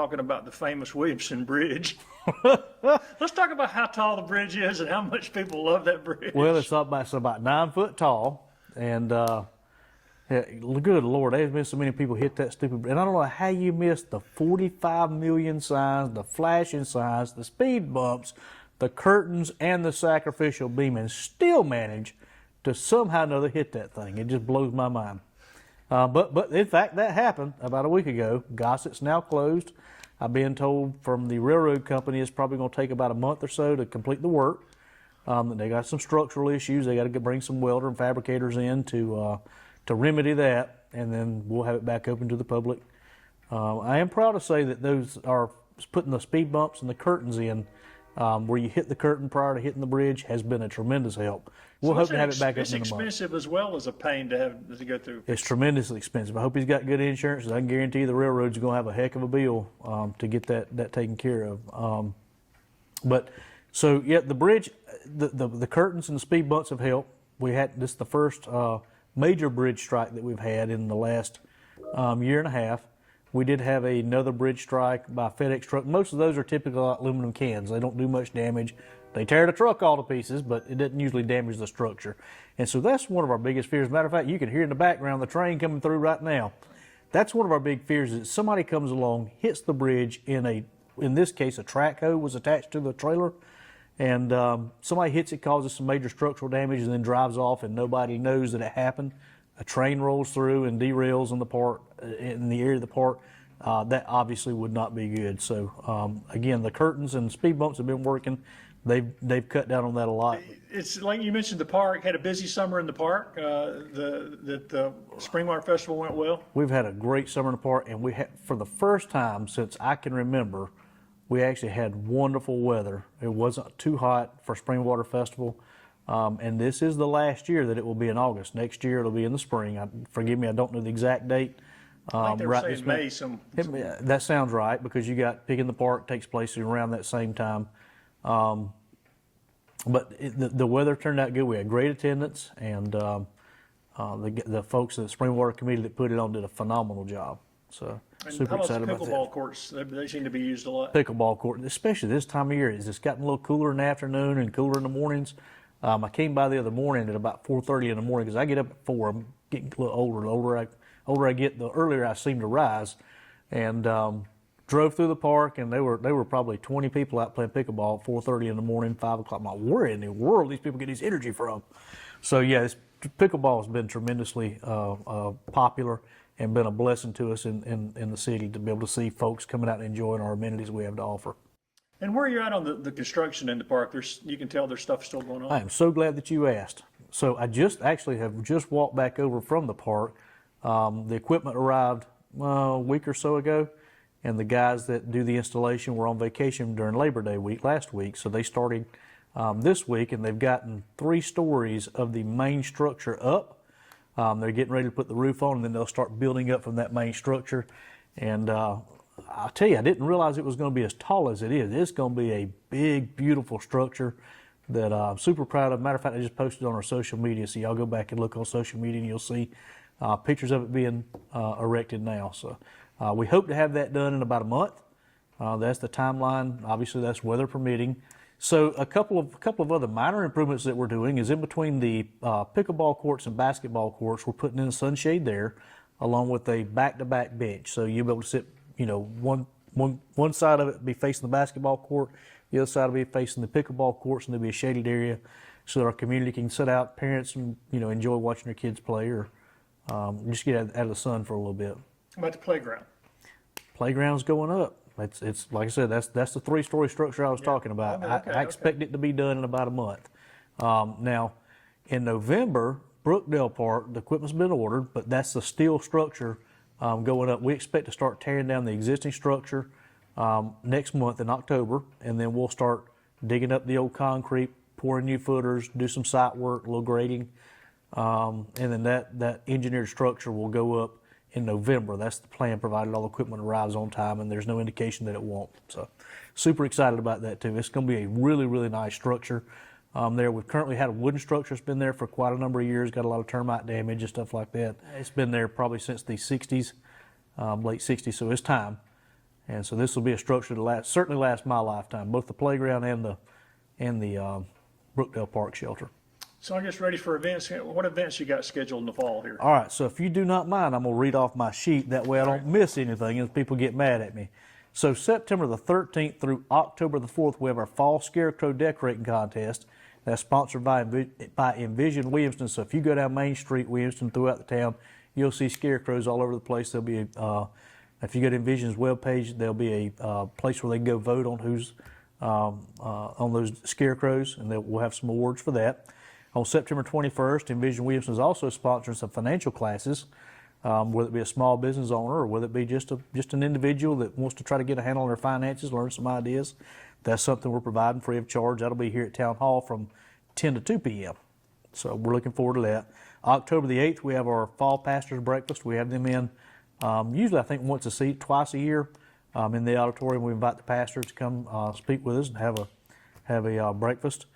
talking about the famous Williamston Bridge. Let's talk about how tall the bridge is and how much people love that bridge. Well, it's about 9 foot tall, and yeah, good Lord, there's been so many people hit that stupid bridge. And I don't know how you missed the 45 million signs, the flashing signs, the speed bumps, the curtains, and the sacrificial beam, and still manage to somehow or another hit that thing. It just blows my mind. But in fact, that happened about a week ago. Gossett's now closed. I've been told from the railroad company it's probably going to take about a month or so to complete the work. They got some structural issues. They got to bring some welder and fabricators in to remedy that, and then we'll have it back open to the public. I am proud to say that those are putting the speed bumps and the curtains in, where you hit the curtain prior to hitting the bridge, has been a tremendous help. We'll hope to have it back up in a month. It's expensive as well as a pain to go through. It's tremendously expensive. I hope he's got good insurance. I can guarantee the railroad's going to have a heck of a bill to get that taken care of. But so yeah, the bridge, the curtains and the speed bumps have helped. This is the first major bridge strike that we've had in the last year and a half. We did have another bridge strike by FedEx truck. Most of those are typical aluminum cans. They don't do much damage. They tear the truck all to pieces, but it doesn't usually damage the structure. And so that's one of our biggest fears. As a matter of fact, you can hear in the background the train coming through right now. That's one of our big fears, is that somebody comes along, hits the bridge in this case, a track hoe was attached to the trailer, and somebody hits it, causes some major structural damage, and then drives off, and nobody knows that it happened. A train rolls through and derails in the area of the park. That obviously would not be good. So again, the curtains and speed bumps have been working. They've cut down on that a lot. It's like you mentioned, the park had a busy summer in the park. The Springwater Festival went well. We've had a great summer in the park, and we had, for the first time since I can remember, we actually had wonderful weather. It wasn't too hot for Springwater Festival. And this is the last year that it will be in August. Next year it'll be in the spring. Forgive me, I don't know the exact date. I think they were saying May. That sounds right, because you got Pig in the Park takes place around that same time. But the weather turned out good. We had great attendance, and the folks at the Springwater Committee that put it on did a phenomenal job. So super excited about that. Pickleball courts, they seem to be used a lot. Pickleball court, especially this time of year, it's gotten a little cooler in the afternoon and cooler in the mornings. I came by the other morning at about 4:30 in the morning, because I get up at 4. I'm getting a little older. The older I get, the earlier I seem to rise. And drove through the park, and they were probably 20 people out playing pickleball at 4:30 in the morning, 5 o'clock. I'm like, where in the world these people get this energy from? So yeah, pickleball has been tremendously popular and been a blessing to us in the city to be able to see folks coming out and enjoying our amenities we have to offer. And where you're at on the construction in the park, you can tell there's stuff still going on. I am so glad that you asked. So I have just walked back over from the park. The equipment arrived a week or so ago, and the guys that do the installation were on vacation during Labor Day week last week. So they started this week, and they've gotten 3 stories of the main structure up. They're getting ready to put the roof on, and then they'll start building up from that main structure. And I'll tell you, I didn't realize it was going to be as tall as it is. It's going to be a big, beautiful structure that I'm super proud of. Matter of fact, I just posted on our social media, so y'all go back and look on social media, and you'll see pictures of it being erected now. So we hope to have that done in about a month. That's the timeline. Obviously, that's weather permitting. So a couple of other minor improvements that we're doing is in between the pickleball courts and basketball courts, we're putting in a sunshade there, along with a back-to-back bench. So you'll be able to sit, one side of it be facing the basketball court, the other side will be facing the pickleball courts, and there'll be a shaded area so that our community can sit out, parents, and enjoy watching their kids play, or just get out of the sun for a little bit. How about the playground? Playground's going up. It's like I said, that's the 3-story structure I was talking about. I expect it to be done in about a month. Now, in November, Brookdale Park, the equipment's been ordered, but that's the steel structure going up. We expect to start tearing down the existing structure next month in October, and then we'll start digging up the old concrete, pouring new footers, do some site work, a little grading, and then that engineered structure will go up in November. That's the plan, provided all the equipment arrives on time, and there's no indication that it won't. So super excited about that too. It's going to be a really, really nice structure there. We've currently had a wooden structure that's been there for quite a number of years, got a lot of termite damage and stuff like that. It's been there probably since the 60s, late 60s, so it's time. And so this will be a structure that certainly last my lifetime, both the playground and the Brookdale Park shelter. So I guess ready for events. What events you got scheduled in the fall here? All right, so if you do not mind, I'm going to read off my sheet. That way I don't miss anything and people get mad at me. So September the 13th through October the 4th, we have our Fall Scarecrow Decorating Contest. That's sponsored by Envision Williamston. So if you go down Main Street, Williamston, throughout the town, you'll see scarecrows all over the place. There'll be if you go to Envision's webpage, there'll be a place where they can go vote on who's on those scarecrows, and we'll have some awards for that. On September 21st, Envision Williamston is also sponsoring some financial classes, whether it be a small business owner or whether it be just an individual that wants to try to get a handle on their finances, learn some ideas. That's something we're providing free of charge. That'll be here at Town Hall from 10 to 2 p.m. So we're looking forward to that. October the 8th, we have our Fall Pastors Breakfast. We have them in usually, I think, twice a year in the auditorium. We invite the pastors to come speak with us and have a breakfast.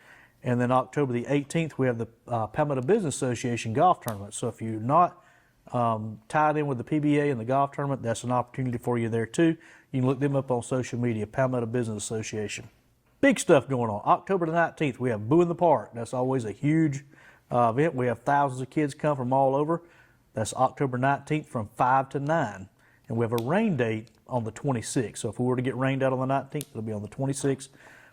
And then October the 18th, we have the Palmetto Business Association golf tournament. So if you're not tied in with the PBA and the golf tournament, that's an opportunity for you there too. You can look them up on social media, Palmetto Business Association. Big stuff going on. October the 19th, we have Boo in the Park. That's always a huge event. We have thousands of kids come from all over. That's October 19th from 5 to 9. And we have a rain date on the 26th. So if we were to get rained out on the 19th, it'll be on the 26th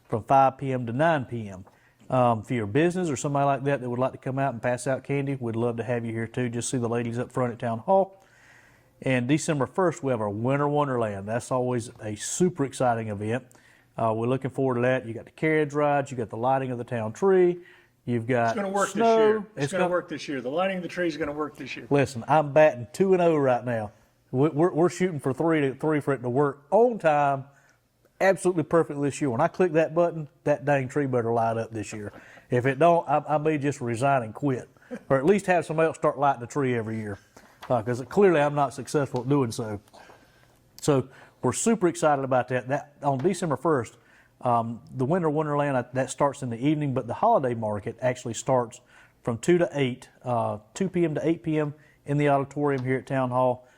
from 5 p.m. to 9 p.m. If you're a business or somebody like that would like to come out and pass out candy, we'd love to have you here too. Just see the ladies up front at Town Hall. And December 1st, we have our Winter Wonderland. That's always a super exciting event. We're looking forward to that. You got the carriage rides, you got the lighting of the town tree, you've got It's going to work snow. this year. It's going to work this year. The lighting of the tree is going to work this year. Listen, I'm batting 2-0 right now. We're shooting for three for it to work on time, absolutely perfect this year. When I click that button, that dang tree better light up this year. If it don't, I may just resign and quit, or at least have somebody else start lighting the tree every year, because clearly I'm not successful at doing so. So we're super excited about that. That on December 1st, the Winter Wonderland, that starts in the evening, but the holiday market actually starts from 2 to 8, 2 p.m. to 8 p.m. in the auditorium here at Town Hall.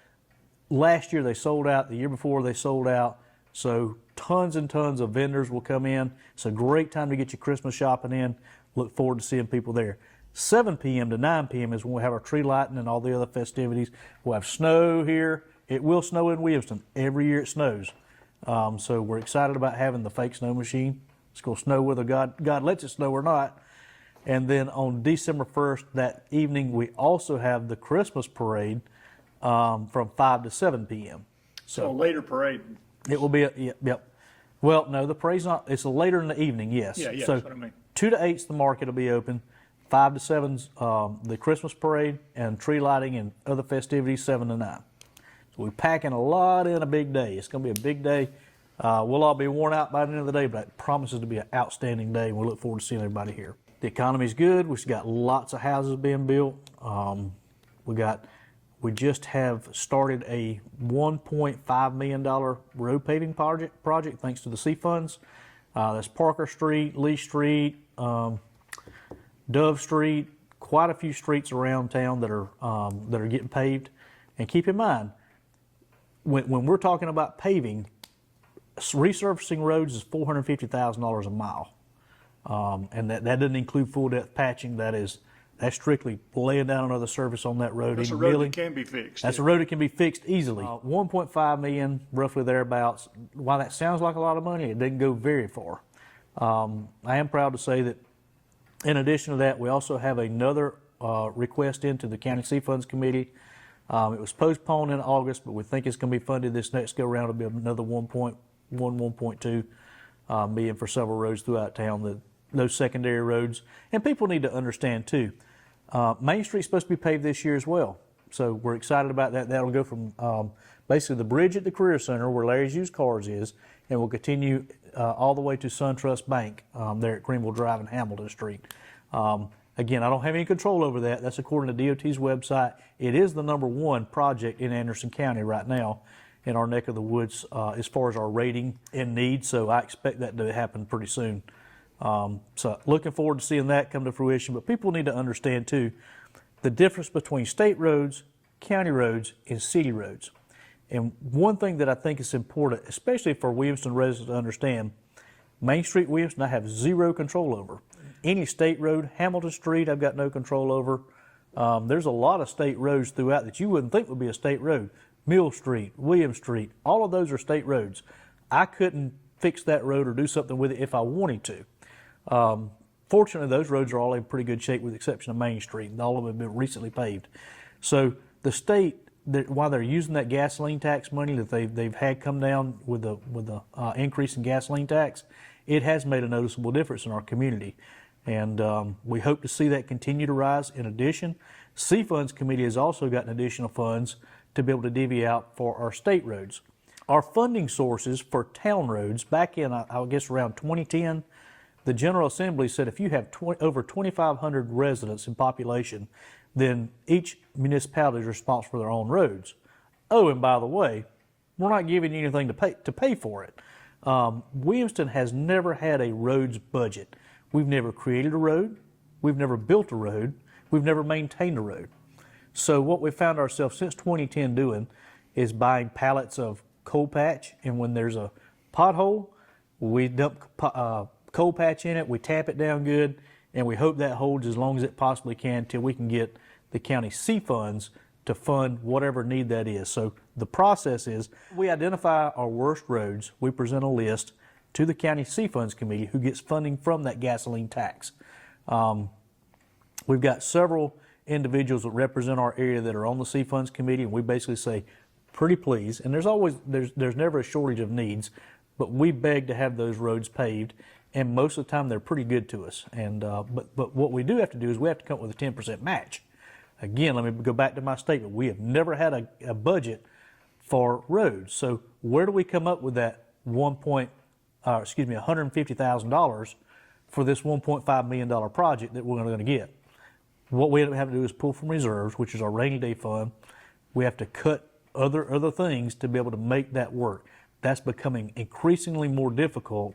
Last year they sold out. The year before they sold out. So tons and tons of vendors will come in. It's a great time to get your Christmas shopping in. Look forward to seeing people there. 7 p.m. to 9 p.m. is when we have our tree lighting and all the other festivities. We'll have snow here. It will snow in Williamston. Every year it snows. So we're excited about having the fake snow machine. It's going to snow whether God lets it snow or not. And then on December 1st, that evening, we also have the Christmas parade from 5 to 7 p.m. So a later parade. It will be, yep. Well, no, the parade's not, it's later in the evening, yes. Yeah, So that's what I mean. 2 to 8's the market will be open. 5 to 7's the Christmas parade and tree lighting and other festivities, 7 to 9. So we're packing a lot in a big day. It's going to be a big day. We'll all be worn out by the end of the day, but it promises to be an outstanding day, and we look forward to seeing everybody here. The economy's good. We've got lots of houses being built. We just have started a $1.5 million road paving project thanks to the C funds. That's Parker Street, Lee Street, Dove Street, quite a few streets around town that are getting paved. And keep in mind, when we're talking about paving, resurfacing roads is $450,000 a mile. And that doesn't include full depth patching. That's strictly laying down another surface on that road. That's a road that can be fixed. That's a road that can be fixed easily. 1.5 million, roughly thereabouts. While that sounds like a lot of money, it didn't go very far. I am proud to say that in addition to that, we also have another request into the County C Funds Committee. It was postponed in August, but we think it's going to be funded this next go around. It'll be another 1.2 million for several roads throughout town, those secondary roads. And people need to understand too, Main Street's supposed to be paved this year as well. So we're excited about that. That'll go from basically the bridge at the Career Center where Larry's Used Cars is, and will continue all the way to SunTrust Bank there at Greenville Drive and Hamilton Street. Again, I don't have any control over that. That's according to DOT's website. It is the #1 project in Anderson County right now in our neck of the woods as far as our rating and need, so I expect that to happen pretty soon. So looking forward to seeing that come to fruition, but people need to understand too the difference between state roads, county roads, and city roads. And one thing that I think is important, especially for Williamston residents to understand, Main Street Williamston I have zero control over. Any state road, Hamilton Street, I've got no control over. There's a lot of state roads throughout that you wouldn't think would be a state road. Mill Street, William Street, all of those are state roads. I couldn't fix that road or do something with it if I wanted to. Fortunately, those roads are all in pretty good shape with the exception of Main Street, and all of them have been recently paved. So the state, while they're using that gasoline tax money that they've had come down with the increase in gasoline tax, it has made a noticeable difference in our community. And we hope to see that continue to rise. In addition, C-Funds Committee has also gotten additional funds to be able to divvy out for our state roads. Our funding sources for town roads, back in, I guess, around 2010, the General Assembly said if you have over 2,500 residents in population, then each municipality is responsible for their own roads. Oh, and by the way, we're not giving you anything to pay for it. Williamston has never had a roads budget. We've never created a road. We've never built a road. We've never maintained a road. So what we found ourselves since 2010 doing is buying pallets of coal patch, and when there's a pothole, we dump coal patch in it, we tap it down good, and we hope that holds as long as it possibly can till we can get the county C funds to fund whatever need that is. So the process is we identify our worst roads, we present a list to the county C funds committee who gets funding from that gasoline tax. We've got several individuals that represent our area that are on the C funds committee, and we basically say, pretty please, and there's never a shortage of needs, but we beg to have those roads paved, and most of the time they're pretty good to us. And but what we do have to do is we have to come up with a 10% match. Again, let me go back to my statement. We have never had a budget for roads. So where do we come up with that $150,000 for this $1.5 million project that we're going to get? What we have to do is pull from reserves, which is our rainy day fund. We have to cut other things to be able to make that work. That's becoming increasingly more difficult,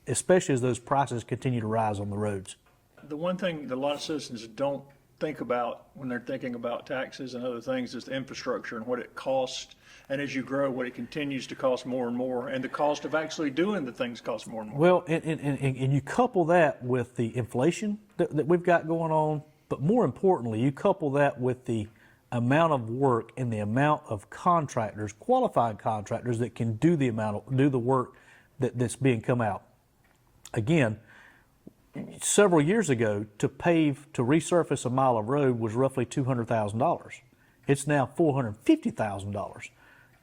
especially as those prices continue to rise on the roads. The one thing that a lot of citizens don't think about when they're thinking about taxes and other things is the infrastructure and what it costs. And as you grow, what it continues to cost more and more, and the cost of actually doing the things costs more and more. Well, and you couple that with the inflation that we've got going on, but more importantly, you couple that with the amount of work and the amount of contractors, qualified contractors that can do the work that's being come out. Again, several years ago, to resurface a mile of road was roughly $200,000. It's now $450,000.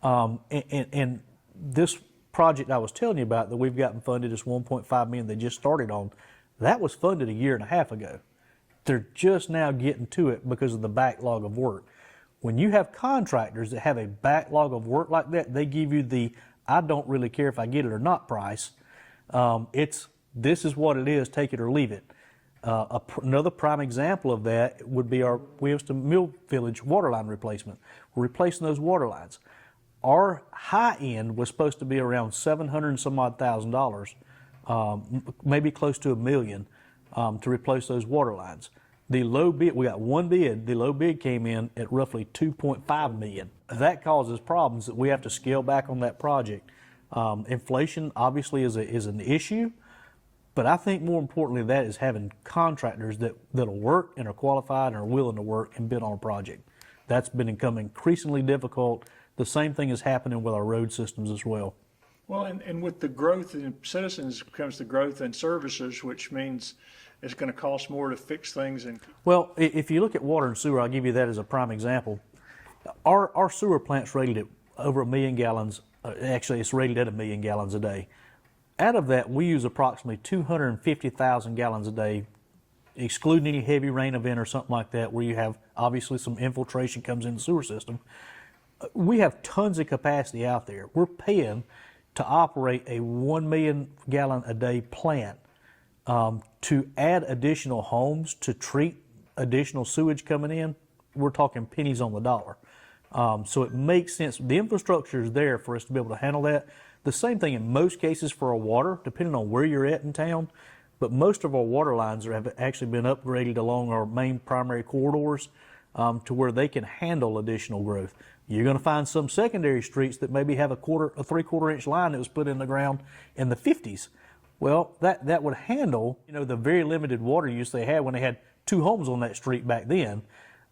And this project I was telling you about that we've gotten funded, this $1.5 million they just started on, that was funded a year and a half ago. They're just now getting to it because of the backlog of work. When you have contractors that have a backlog of work like that, they give you the I don't really care if I get it or not price. This is what it is, take it or leave it. Another prime example of that would be our Williamston Mill Village water line replacement. We're replacing those water lines. Our high end was supposed to be around $700 and some odd thousand, maybe close to $1 million to replace those water lines. The low bid, we got one bid, the low bid came in at roughly $2.5 million. That causes problems that we have to scale back on that project. Inflation obviously is an issue, but I think more importantly that is having contractors that'll work and are qualified and are willing to work and bid on a project. That's been becoming increasingly difficult. The same thing is happening with our road systems as well. Well, and with the growth in citizens comes the growth in services, which means it's going to cost more to fix things. Well, if you look at water and sewer, I'll give you that as a prime example. Our sewer plant's rated at over 1 million gallons. Actually, it's rated at 1 million gallons a day. Out of that, we use approximately 250,000 gallons a day, excluding any heavy rain event or something like that, where you have obviously some infiltration comes in the sewer system. We have tons of capacity out there. We're paying to operate a 1 million gallon a day plant. To add additional homes to treat additional sewage coming in, we're talking pennies on the dollar. So it makes sense. The infrastructure is there for us to be able to handle that. The same thing in most cases for our water, depending on where you're at in town. But most of our water lines have actually been upgraded along our main primary corridors to where they can handle additional growth. You're going to find some secondary streets that maybe have a 3/4 inch line that was put in the ground in the 50s. Well, that would handle, the very limited water use they had when they had 2 homes on that street back then.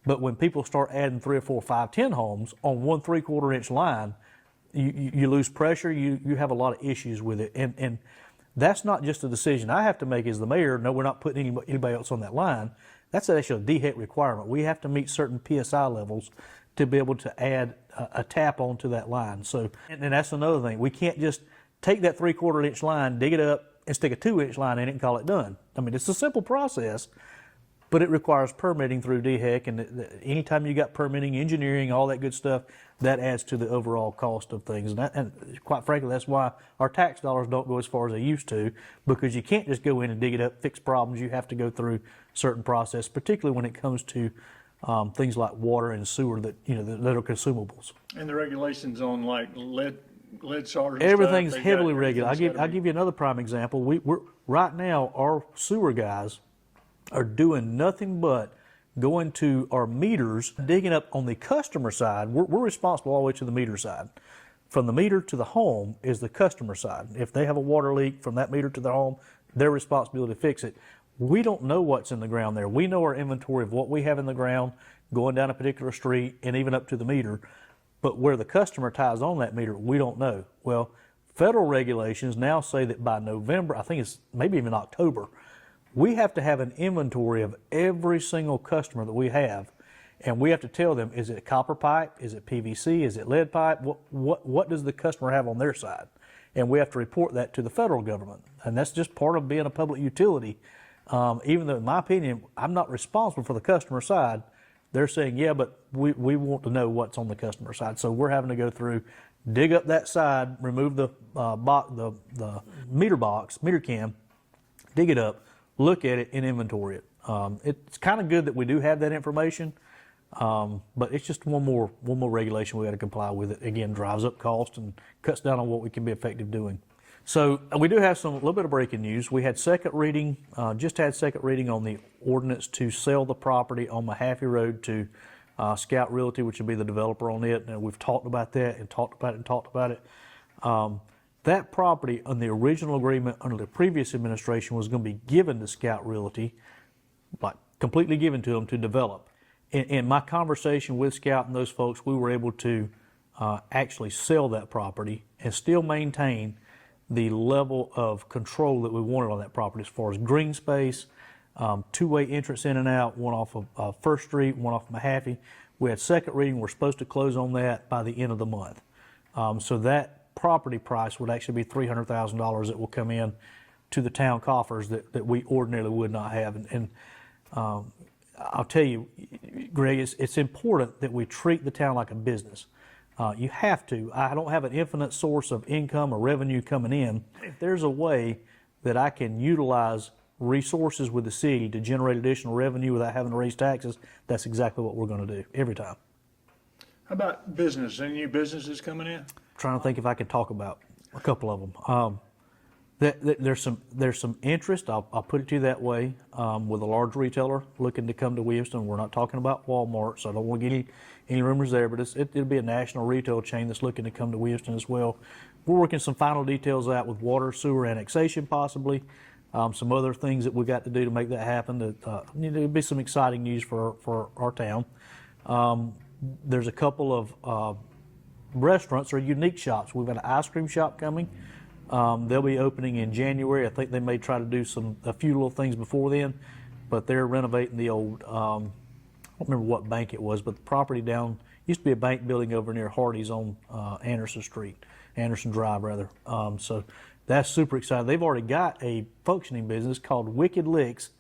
But when people start adding 3 or 4, 5, 10 homes on 1 3/4 inch line, you lose pressure. You have a lot of issues with it, and that's not just a decision I have to make as the mayor. No, we're not putting anybody else on that line. That's actually a DHEC requirement. We have to meet certain PSI levels to be able to add a tap onto that line. So, and that's another thing. We can't just take that 3/4 inch line, dig it up, and stick a 2-inch line in it and call it done. I mean, it's a simple process, but it requires permitting through DHEC, and anytime you got permitting, engineering, all that good stuff, that adds to the overall cost of things. And quite frankly, that's why our tax dollars don't go as far as they used to, because you can't just go in and dig it up, fix problems. You have to go through certain process, particularly when it comes to things like water and sewer that are consumables. And the regulations on like lead SARs. Everything's heavily regulated. I'll give you another prime example. We're right now, our sewer guys are doing nothing but going to our meters, digging up on the customer side. We're responsible all the way to the meter side. From the meter to the home is the customer side. If they have a water leak from that meter to their home, their responsibility to fix it. We don't know what's in the ground there. We know our inventory of what we have in the ground going down a particular street and even up to the meter. But where the customer ties on that meter, we don't know. Well, federal regulations now say that by November, I think it's maybe even October, we have to have an inventory of every single customer that we have, and we have to tell them, is it copper pipe, is it PVC, is it lead pipe, what does the customer have on their side? And we have to report that to the federal government, and that's just part of being a public utility. Even though, in my opinion, I'm not responsible for the customer side, they're saying, yeah, but we want to know what's on the customer side. So we're having to go through, dig up that side, remove the meter cam, dig it up, look at it, and inventory it. It's kind of good that we do have that information, but it's just one more regulation we got to comply with. It again drives up cost and cuts down on what we can be effective doing. So we do have a little bit of breaking news. We had second reading, just had second reading on the ordinance to sell the property on Mahaffey Road to Scout Realty, which would be the developer on it. And we've talked about that and talked about it. That property on the original agreement under the previous administration was going to be given to Scout Realty, like completely given to them to develop. In my conversation with Scout and those folks, we were able to actually sell that property and still maintain the level of control that we wanted on that property as far as green space, two-way entrance in and out, one off of First Street, one off Mahaffey. We had second reading. We're supposed to close on that by the end of the month. So that property price would actually be $300,000 that will come in to the town coffers that we ordinarily would not have. And I'll tell you, Greg, it's important that we treat the town like a business. You have to. I don't have an infinite source of income or revenue coming in. If there's a way that I can utilize resources with the city to generate additional revenue without having to raise taxes, that's exactly what we're going to do every time. How about business? Any new businesses coming in? Trying to think if I can talk about a couple of them. There's some interest. I'll put it to you that way. With a large retailer looking to come to Williamston. We're not talking about Walmart, so I don't want to get any rumors there. But it'll be a national retail chain that's looking to come to Williamston as well. We're working some final details out with water, sewer annexation, possibly. Some other things that we got to do to make that happen. It'll be some exciting news for our town. There's a couple of restaurants or unique shops. We've got an ice cream shop coming. They'll be opening in January. I think they may try to do a few little things before then, but they're renovating the old, I don't remember what bank it was, but the property down, used to be a bank building over near Hardee's on Anderson Drive rather. So that's super exciting. They've already got a functioning business called Wicked Licks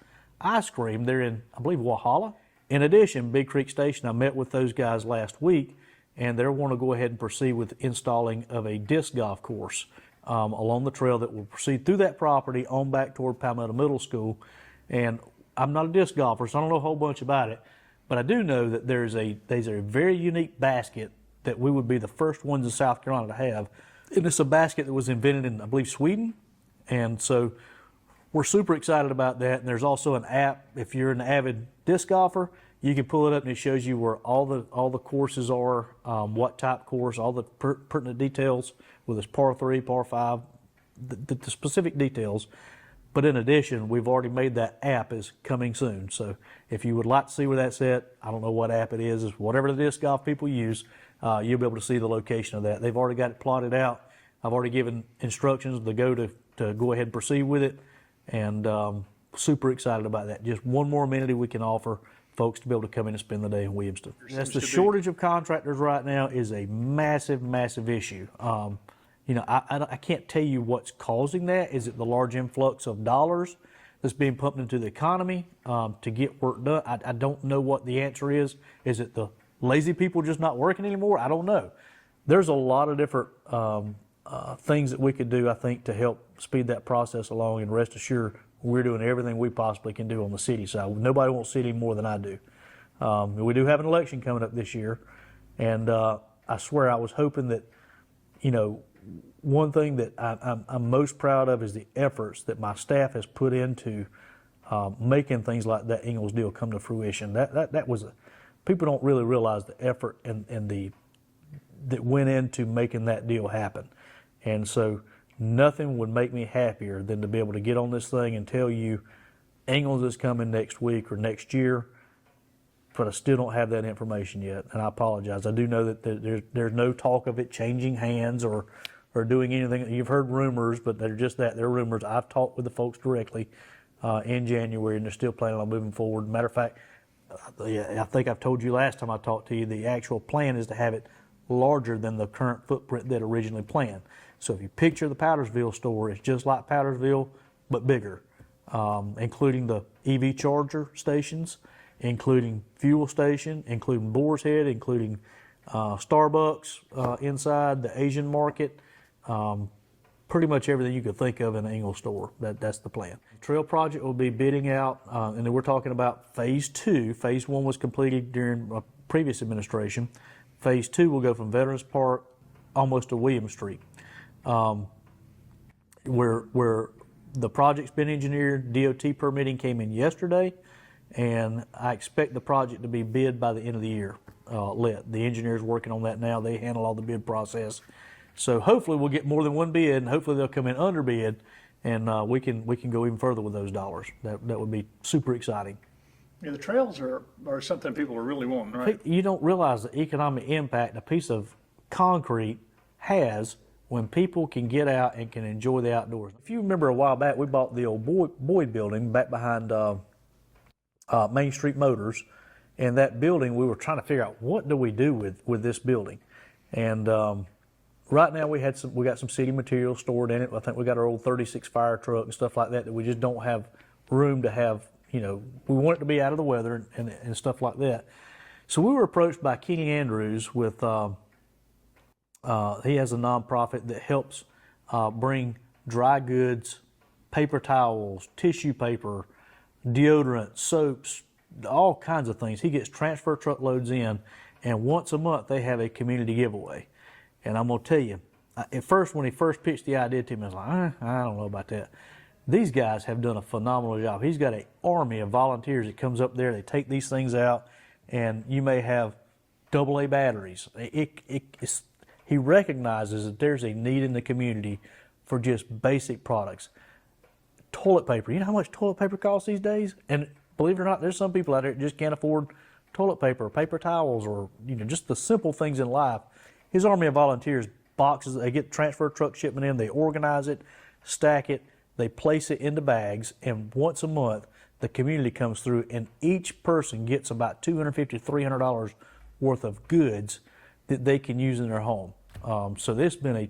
Ice Cream. They're in, I believe, Walhalla. In addition, Big Creek Station, I met with those guys last week, and they want to go ahead and proceed with installing of a disc golf course along the trail that will proceed through that property on back toward Palmetto Middle School. And I'm not a disc golfer, so I don't know a whole bunch about it, but I do know that there's a very unique basket that we would be the first ones in South Carolina to have. And it's a basket that was invented in, I believe, Sweden. And so we're super excited about that. And there's also an app, if you're an avid disc golfer, You can pull it up and it shows you where all the courses are, what type course, all the pertinent details, whether it's par 3, par 5, the specific details. But in addition, we've already made that app is coming soon. So if you would like to see where that's at, I don't know what app it is. It's whatever the disc golf people use, you'll be able to see the location of that. They've already got it plotted out. I've already given instructions to go ahead and proceed with it, and super excited about that. Just one more amenity we can offer folks to be able to come in and spend the day in Williamston. That's the shortage of contractors right now is a massive, massive issue. I can't tell you what's causing that. Is it the large influx of dollars that's being pumped into the economy to get work done? I don't know what the answer is. Is it the lazy people just not working anymore? I don't know. There's a lot of different things that we could do, I think, to help speed that process along, and rest assured we're doing everything we possibly can do on the city side. Nobody wants city more than I do. We do have an election coming up this year, and I swear I was hoping that, one thing that I'm most proud of is the efforts that my staff has put into making things like that Ingalls deal come to fruition. That was people don't really realize the effort and that went into making that deal happen. And so nothing would make me happier than to be able to get on this thing and tell you Ingalls is coming next week or next year, but I still don't have that information yet, and I apologize. I do know that there's no talk of it changing hands or doing anything. You've heard rumors, but they're just that. They're rumors. I've talked with the folks directly in January, and they're still planning on moving forward. Matter of fact, I think I've told you last time I talked to you, the actual plan is to have it larger than the current footprint that originally planned. So if you picture the Powdersville store, it's just like Powdersville, but bigger, including the EV charger stations, including fuel station, including Boar's Head, including Starbucks inside, the Asian market, pretty much everything you could think of in an Ingalls store. That's the plan. Trail project will be bidding out, and then we're talking about phase 2. Phase 1 was completed during a previous administration. Phase 2 will go from Veterans Park almost to William Street, where the project's been engineered. DOT permitting came in yesterday, and I expect the project to be bid by the end of the year. The engineer's working on that now. They handle all the bid process. So hopefully we'll get more than one bid, and hopefully they'll come in under bid, and we can go even further with those dollars. That would be super exciting. Yeah, the trails are something people are really wanting, right? You don't realize the economic impact a piece of concrete has when people can get out and can enjoy the outdoors. If you remember a while back, we bought the old Boyd building back behind Main Street Motors, and that building, we were trying to figure out what do we do with this building. And right now we got some city materials stored in it. I think we got our old 36 fire truck and stuff like that we just don't have room to have. We want it to be out of the weather and stuff like that. So we were approached by Kenny Andrews with, he has a nonprofit that helps bring dry goods, paper towels, tissue paper, deodorant, soaps, all kinds of things. He gets transfer truckloads in, and once a month they have a community giveaway. And I'm going to tell you, at first, when he first pitched the idea to me, I was like, I don't know about that. These guys have done a phenomenal job. He's got an army of volunteers that comes up there. They take these things out, and you may have AA batteries. He recognizes that there's a need in the community for just basic products. Toilet paper. You know how much toilet paper costs these days? And believe it or not, there's some people out there that just can't afford toilet paper, paper towels, or just the simple things in life. His army of volunteers, boxes, they get transfer truck shipment in, they organize it, stack it, they place it into bags, and once a month the community comes through, and each person gets about $250 to $300 worth of goods that they can use in their home. So this has been a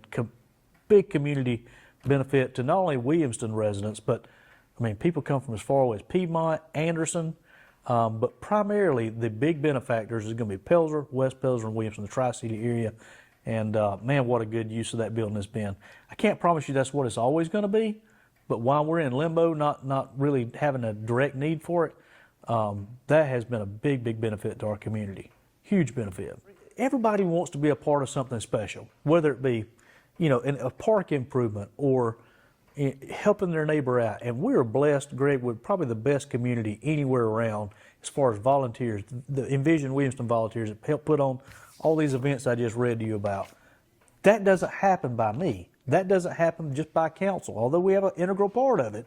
big community benefit to not only Williamston residents, but people come from as far away as Piedmont, Anderson, but primarily the big benefactors is going to be Pelzer, West Pelzer, and Williamston, the Tri-City area. And man, what a good use of that building has been. I can't promise you that's what it's always going to be, but while we're in limbo, not really having a direct need for it, that has been a big, big benefit to our community. Huge benefit. Everybody wants to be a part of something special, whether it be, a park improvement or, helping their neighbor out. And we're blessed, Greg, with probably the best community anywhere around as far as volunteers. The Envision Williamston volunteers that help put on all these events I just read to you about. That doesn't happen by me. That doesn't happen just by council, although we have an integral part of it.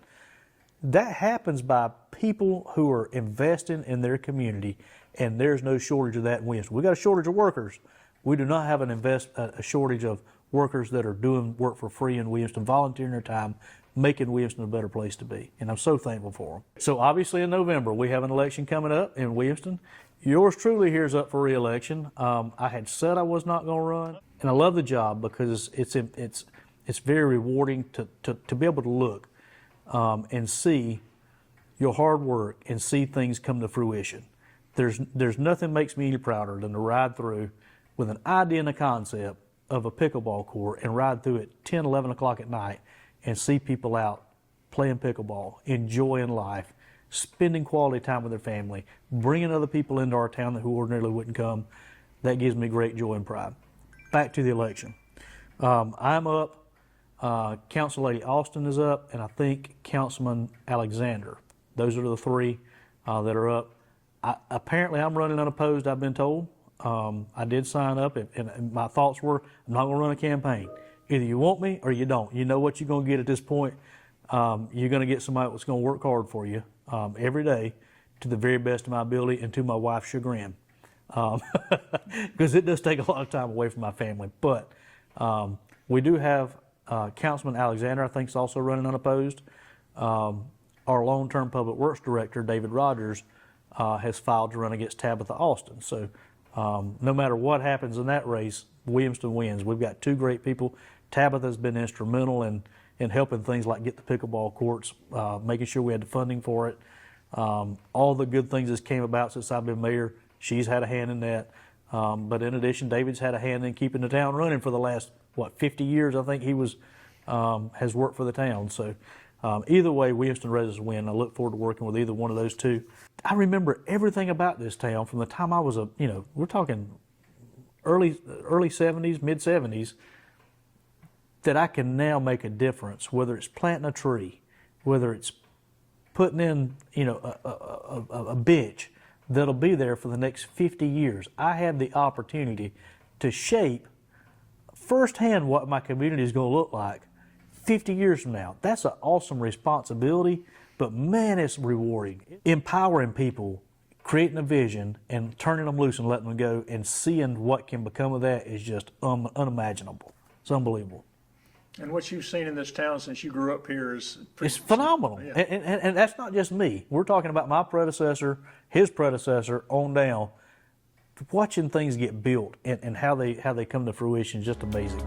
That happens by people who are investing in their community, and there's no shortage of that in Williamston. We got a shortage of workers. We do not have a shortage of workers that are doing work for free in Williamston, volunteering their time, making Williamston a better place to be. And I'm so thankful for them. So obviously in November, we have an election coming up in Williamston. Yours truly here is up for re-election. I had said I was not going to run, and I love the job because it's very rewarding to be able to look and see your hard work and see things come to fruition. There's nothing makes me any prouder than to ride through with an idea and a concept of a pickleball court and ride through at 10, 11 o'clock at night and see people out playing pickleball, enjoying life, spending quality time with their family, bringing other people into our town who ordinarily wouldn't come. That gives me great joy and pride. Back to the election. I'm up. Council Lady Austin is up, and I think Councilman Alexander. Those are the three that are up. Apparently, I'm running unopposed, I've been told. I did sign up, and my thoughts were, I'm not going to run a campaign. Either you want me or you don't. You know what you're going to get at this point. You're going to get somebody that's going to work hard for you every day to the very best of my ability and to my wife's chagrin. Because it does take a lot of time away from my family. But we do have Councilman Alexander, I think, is also running unopposed. Our long-term public works director, David Rogers, has filed to run against Tabitha Austin. So no matter what happens in that race, Williamston wins. We've got two great people. Tabitha's been instrumental in helping things like get the pickleball courts, making sure we had the funding for it. All the good things that came about since I've been mayor, she's had a hand in that. But in addition, David's had a hand in keeping the town running for the last, 50 years, I think he has worked for the town. So either way, Williamston residents win. I look forward to working with either one of those two. I remember everything about this town from the time I was we're talking early 70s, mid 70s, that I can now make a difference, whether it's planting a tree, whether it's putting in, a bench that'll be there for the next 50 years. I have the opportunity to shape firsthand what my community is going to look like 50 years from now. That's an awesome responsibility, but man, it's rewarding. Empowering people, creating a vision, and turning them loose and letting them go, and seeing what can become of that is just unimaginable. It's unbelievable. And what you've seen in this town since you grew up here is it's phenomenal. Yeah. And that's not just me. We're talking about my predecessor, his predecessor, on down. Watching things get built and how they come to fruition is just amazing.